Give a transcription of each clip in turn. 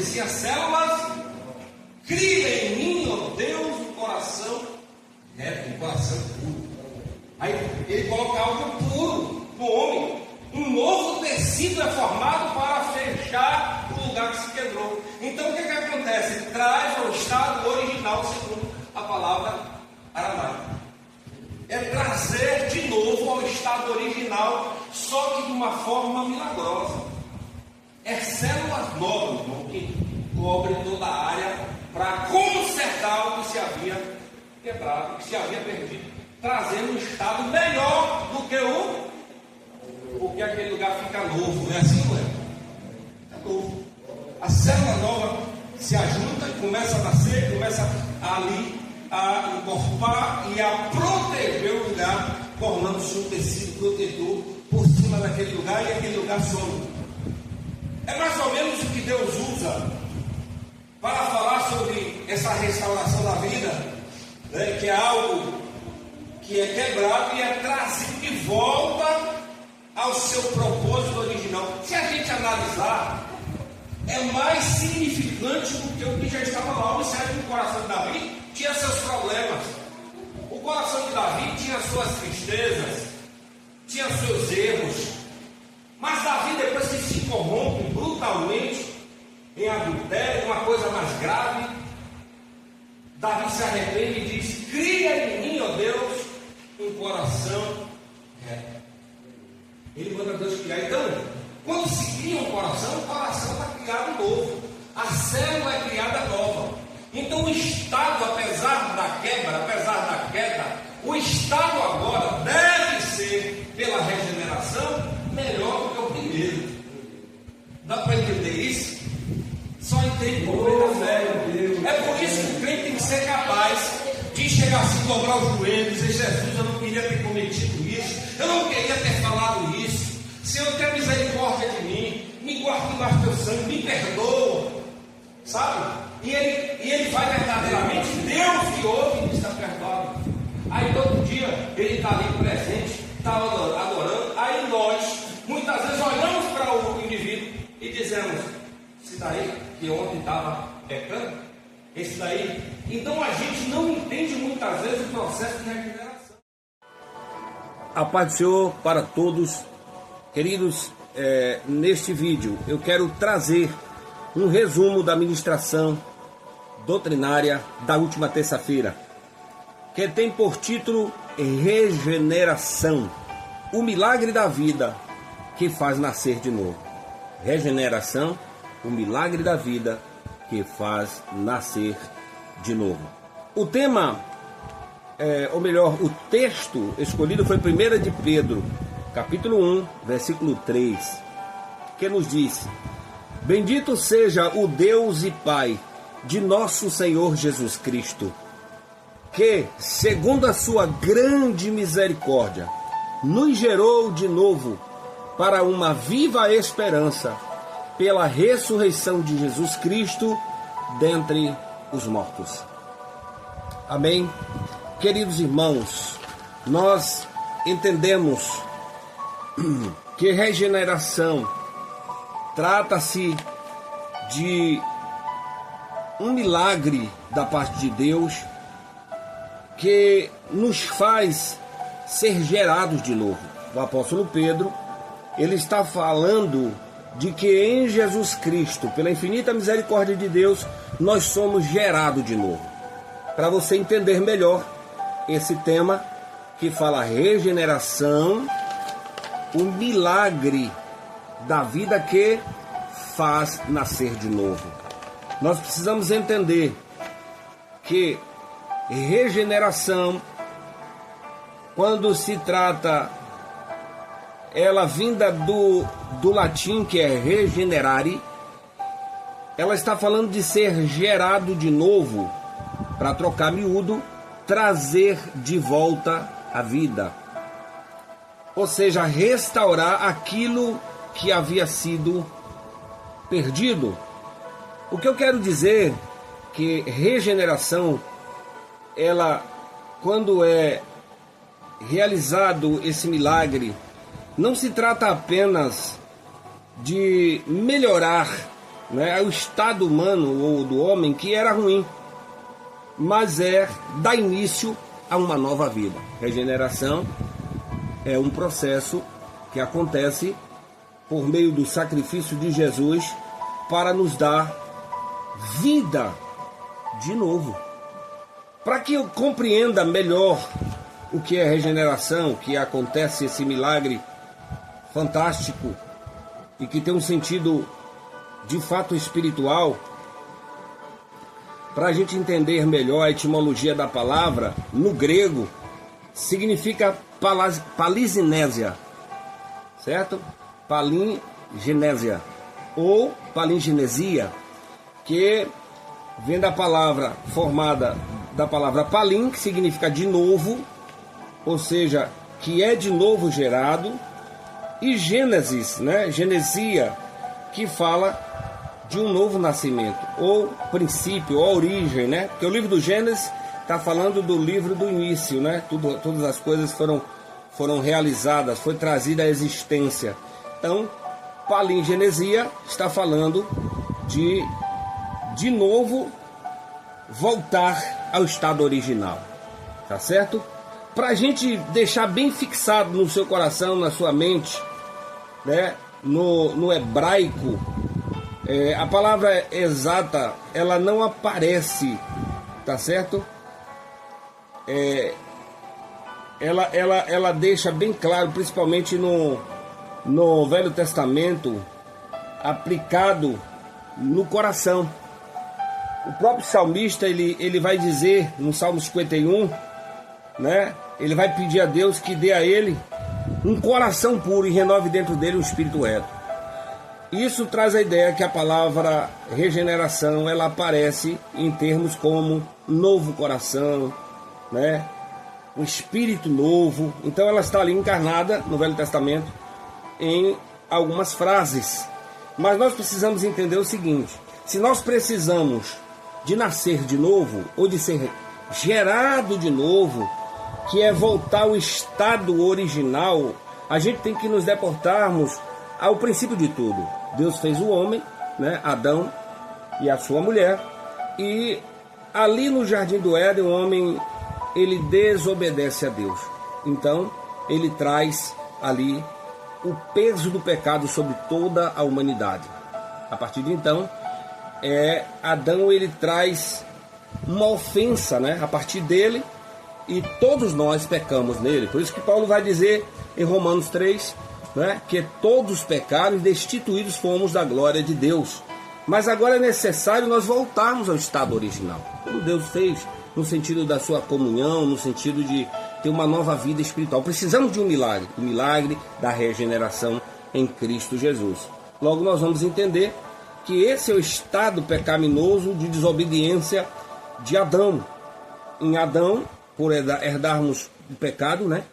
disse às células: cria em mim, ó Deus, um coração reto, um coração puro. Aí ele coloca algo puro no homem. Um novo tecido é formado para fechar o lugar que se quebrou. Então o que acontece? Traz ao estado original, segundo a palavra aramaica. É trazer de novo ao estado original, só que de uma forma milagrosa. É células novas, irmão, que cobrem toda a área para consertar o que se havia quebrado, o que se havia perdido, trazendo um estado melhor do que porque aquele lugar fica novo, não é assim, não é? É novo. A célula nova se ajunta e começa a nascer, começa ali a encorpar e a proteger o lugar, tornando-se um tecido protetor por cima daquele lugar, e aquele lugar some. É mais ou menos o que Deus usa para falar sobre essa restauração da vida, né? Que é algo que é quebrado e é trazido de volta ao seu propósito original. Se a gente analisar, é mais significante do que o que já estava lá. Observe que o coração de Davi tinha seus problemas. O coração de Davi tinha suas tristezas, tinha seus erros. Mas Davi, depois que se corrompe brutalmente em adultério, uma coisa mais grave, Davi se arrepende e diz: cria em mim, ó Deus, um coração reto. Ele manda Deus criar. Então, quando se cria um coração, o coração está criado novo. A célula é criada nova. Então o estado, apesar da queda, o estado agora deve ser, pela regeneração, melhor do que o primeiro. Dá para entender isso? Só entende por meio da fé. É por isso que o crente tem que ser capaz de chegar assim, dobrar os joelhos e dizer: Jesus, eu não queria ter cometido isso, eu não queria ter falado isso. Senhor, tenha misericórdia de mim, me guarde debaixo do teu sangue, me perdoa, sabe? E ele vai verdadeiramente, Deus que ouve e está perdoado. Aí todo dia ele está ali presente, está adorando. Aí nós, muitas vezes, olhamos para o indivíduo e dizemos: esse daí que ontem estava pecando, esse daí. Então a gente não entende muitas vezes o processo de regeneração. A paz do Senhor para todos. Queridos, neste vídeo eu quero trazer um resumo da ministração doutrinária da última terça-feira, que tem por título Regeneração, o milagre da vida que faz nascer de novo. Regeneração, o milagre da vida que faz nascer de novo. O tema, ou melhor, o texto escolhido foi 1 de Pedro, capítulo 1, versículo 3, que nos diz: bendito seja o Deus e Pai de nosso Senhor Jesus Cristo, que, segundo a sua grande misericórdia, nos gerou de novo para uma viva esperança, pela ressurreição de Jesus Cristo dentre os mortos. Amém? Queridos irmãos, nós entendemos que regeneração trata-se de um milagre da parte de Deus que nos faz ser gerados de novo. O apóstolo Pedro, ele está falando de que em Jesus Cristo, pela infinita misericórdia de Deus, nós somos gerados de novo. Para você entender melhor esse tema que fala regeneração, o milagre da vida que faz nascer de novo. Nós precisamos entender que regeneração, quando se trata, ela vinda do latim, que é regenerare, ela está falando de ser gerado de novo, para trocar miúdo, trazer de volta a vida. Ou seja, restaurar aquilo que havia sido perdido. O que eu quero dizer que regeneração, ela, quando é realizado esse milagre, não se trata apenas de melhorar né, o estado humano ou do homem que era ruim, mas dá início a uma nova vida. Regeneração é um processo que acontece por meio do sacrifício de Jesus para nos dar vida de novo. Para que eu compreenda melhor o que é regeneração, que acontece esse milagre fantástico e que tem um sentido de fato espiritual, para a gente entender melhor a etimologia da palavra, no grego, significa palizinésia, certo? Palingenésia ou palingenesia, que vem da palavra formada da palavra palim, que significa de novo, ou seja, que é de novo gerado, e Gênesis, né? Genesia, que fala de um novo nascimento, ou princípio, ou origem, né? Porque o livro do Gênesis está falando do livro do início, né? Todas as coisas foram realizadas, foi trazida à existência. Então, palingenesia está falando de novo voltar ao estado original, tá certo? Para a gente deixar bem fixado no seu coração, na sua mente, né? No hebraico, a palavra exata, ela não aparece, tá certo? Ela deixa bem claro, principalmente no Velho Testamento, aplicado no coração. O próprio salmista, ele vai dizer no Salmo 51, né? Ele vai pedir a Deus que dê a ele um coração puro e renove dentro dele um espírito reto. Isso traz a ideia que a palavra regeneração, ela aparece em termos como novo coração, né? Um espírito novo. Então ela está ali encarnada no Velho Testamento em algumas frases. Mas nós precisamos entender o seguinte: se nós precisamos de nascer de novo, ou de ser gerado de novo, que é voltar ao estado original, a gente tem que nos deportarmos ao princípio de tudo. Deus fez o homem, né, Adão e a sua mulher, e ali no Jardim do Éden o homem, ele desobedece a Deus. Então ele traz ali o peso do pecado sobre toda a humanidade. A partir de então, Adão, ele traz uma ofensa, né, a partir dele, e todos nós pecamos nele. Por isso que Paulo vai dizer em Romanos 3, né, que todos pecaram e destituídos fomos da glória de Deus. Mas agora é necessário nós voltarmos ao estado original, como Deus fez, no sentido da sua comunhão, no sentido de ter uma nova vida espiritual. Precisamos de um milagre, o milagre da regeneração em Cristo Jesus. Logo nós vamos entender que esse é o estado pecaminoso de desobediência de Adão. Em Adão, por herdarmos o pecado, né,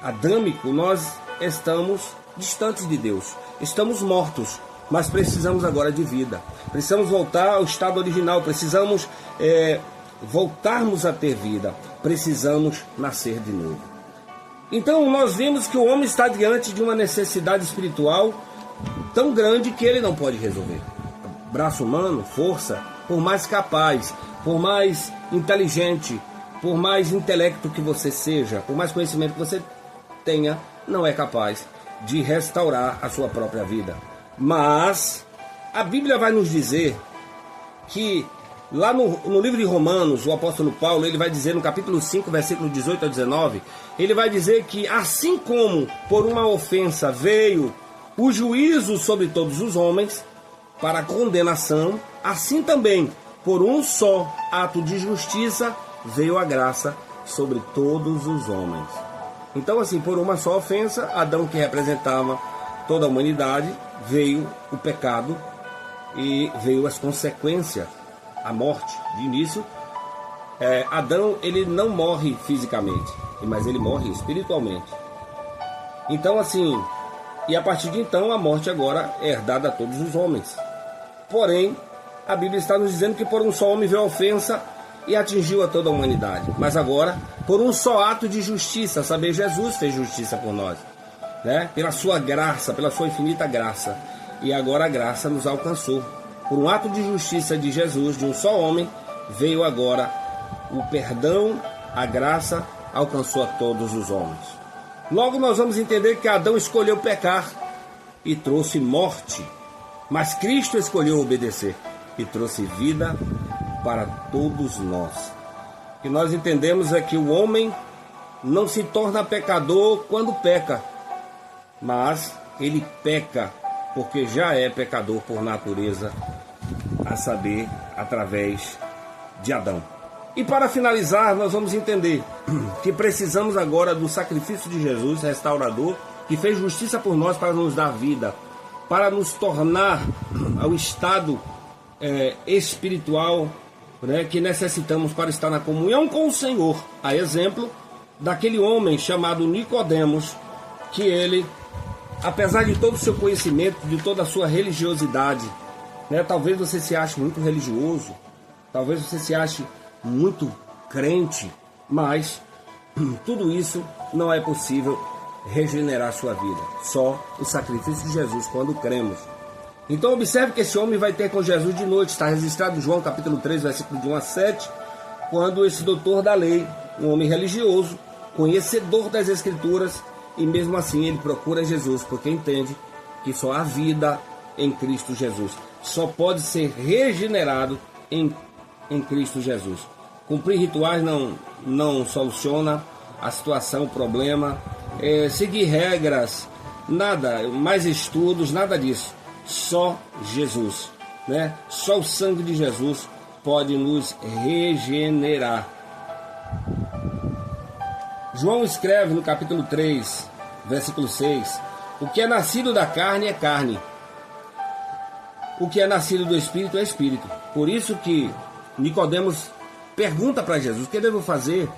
adâmico, nós estamos distantes de Deus, estamos mortos, mas precisamos agora de vida, precisamos voltar ao estado original, precisamos voltarmos a ter vida, precisamos nascer de novo. Então nós vimos que o homem está diante de uma necessidade espiritual tão grande que ele não pode resolver. Braço humano, força, por mais capaz, por mais inteligente, por mais intelecto que você seja, por mais conhecimento que você tenha, não é capaz de restaurar a sua própria vida. Mas a Bíblia vai nos dizer que lá no livro de Romanos, o apóstolo Paulo, ele vai dizer no capítulo 5, versículo 18 a 19, ele vai dizer que assim como por uma ofensa veio o juízo sobre todos os homens para a condenação, assim também por um só ato de justiça veio a graça sobre todos os homens. Então, assim, por uma só ofensa, Adão, que representava toda a humanidade, veio o pecado e veio as consequências, a morte. De início, Adão, ele não morre fisicamente, mas ele morre espiritualmente. Então, assim, e a partir de então, a morte agora é herdada a todos os homens. Porém, a Bíblia está nos dizendo que por um só homem veio a ofensa e atingiu a toda a humanidade. Mas agora, por um só ato de justiça, saber, Jesus fez justiça por nós, né? Pela sua graça, pela sua infinita graça. e agora a graça nos alcançou. Por um ato de justiça de Jesus, de um só homem, veio agora o perdão, a graça alcançou a todos os homens. Logo nós vamos entender que Adão escolheu pecar e trouxe morte, mas Cristo escolheu obedecer e trouxe vida para todos nós. O que nós entendemos é que o homem não se torna pecador quando peca, mas ele peca porque já é pecador por natureza, a saber, através de Adão. E para finalizar, nós vamos entender que precisamos agora do sacrifício de Jesus, restaurador, que fez justiça por nós para nos dar vida, para nos tornar ao estado espiritual, né, que necessitamos para estar na comunhão com o Senhor. A exemplo daquele homem chamado Nicodemos, que ele, apesar de todo o seu conhecimento, de toda a sua religiosidade, né, talvez você se ache muito religioso, talvez você se ache muito crente, mas tudo isso não é possível regenerar a sua vida. Só o sacrifício de Jesus quando cremos. Então observe que esse homem vai ter com Jesus de noite. Está registrado em João capítulo 3, versículo de 1 a 7, quando esse doutor da lei, um homem religioso, conhecedor das Escrituras, e mesmo assim ele procura Jesus, porque entende que só há vida em Cristo Jesus. Só pode ser regenerado em Cristo Jesus. Cumprir rituais não soluciona a situação, o problema. Seguir regras, nada, mais estudos, nada disso. Só Jesus, né? Só o sangue de Jesus pode nos regenerar. João escreve no capítulo 3, versículo 6: o que é nascido da carne é carne, o que é nascido do Espírito é Espírito. Por isso que Nicodemos pergunta para Jesus: o que devo fazer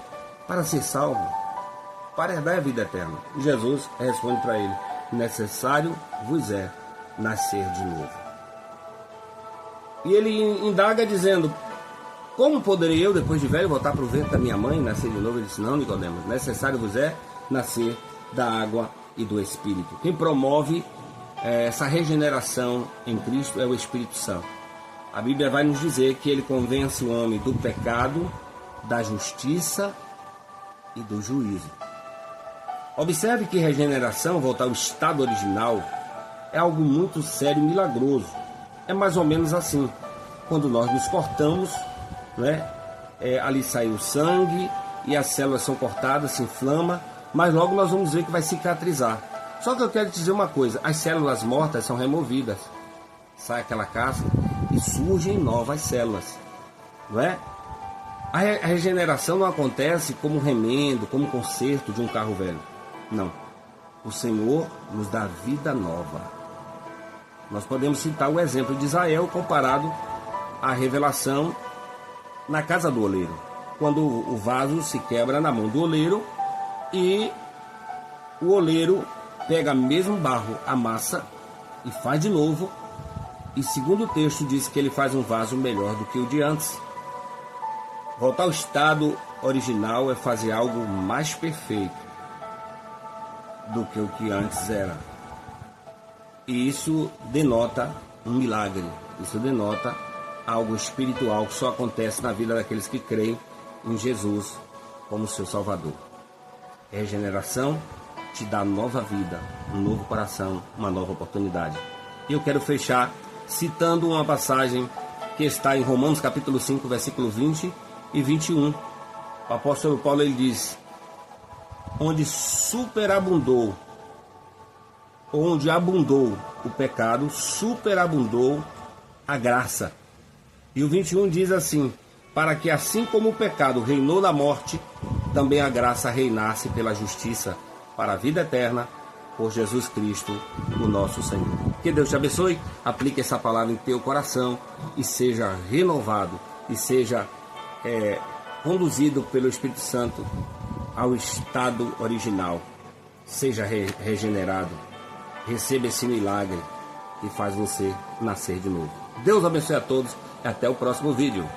para ser salvo, para herdar a vida eterna? E Jesus responde para ele: necessário vos é nascer de novo. E ele indaga dizendo: como poderei eu, depois de velho, voltar para o ventre da minha mãe e nascer de novo? Ele disse: não, Nicodemos, necessário vos é nascer da água e do Espírito. Quem promove essa regeneração em Cristo é o Espírito Santo. A Bíblia vai nos dizer que ele convence o homem do pecado, da justiça e do juízo. Observe que regeneração, voltar ao estado original, é algo muito sério e milagroso. É mais ou menos assim: quando nós nos cortamos, né, ali sai o sangue e as células são cortadas, se inflama, mas logo nós vamos ver que vai cicatrizar. Só que eu quero te dizer uma coisa: as células mortas são removidas, sai aquela casca e surgem novas células, não é? A regeneração não acontece como um remendo, como um conserto de um carro velho. Não. O Senhor nos dá vida nova. Nós podemos citar o exemplo de Israel comparado à revelação na casa do oleiro, quando o vaso se quebra na mão do oleiro e o oleiro pega mesmo barro, amassa e faz de novo. E segundo o texto diz que ele faz um vaso melhor do que o de antes. Voltar ao estado original é fazer algo mais perfeito do que o que antes era. E isso denota um milagre. Isso denota algo espiritual que só acontece na vida daqueles que creem em Jesus como seu Salvador. Regeneração te dá nova vida, um novo coração, uma nova oportunidade. E eu quero fechar citando uma passagem que está em Romanos capítulo 5, versículo 20 e 21. O apóstolo Paulo ele diz: onde superabundou, onde abundou o pecado, superabundou a graça. E o 21 diz assim: para que assim como o pecado reinou na morte, também a graça reinasse pela justiça para a vida eterna, por Jesus Cristo, o nosso Senhor. Que Deus te abençoe, aplique essa palavra em teu coração e seja renovado, e seja conduzido pelo Espírito Santo ao estado original. Seja regenerado, receba esse milagre que faz você nascer de novo. Deus abençoe a todos e até o próximo vídeo.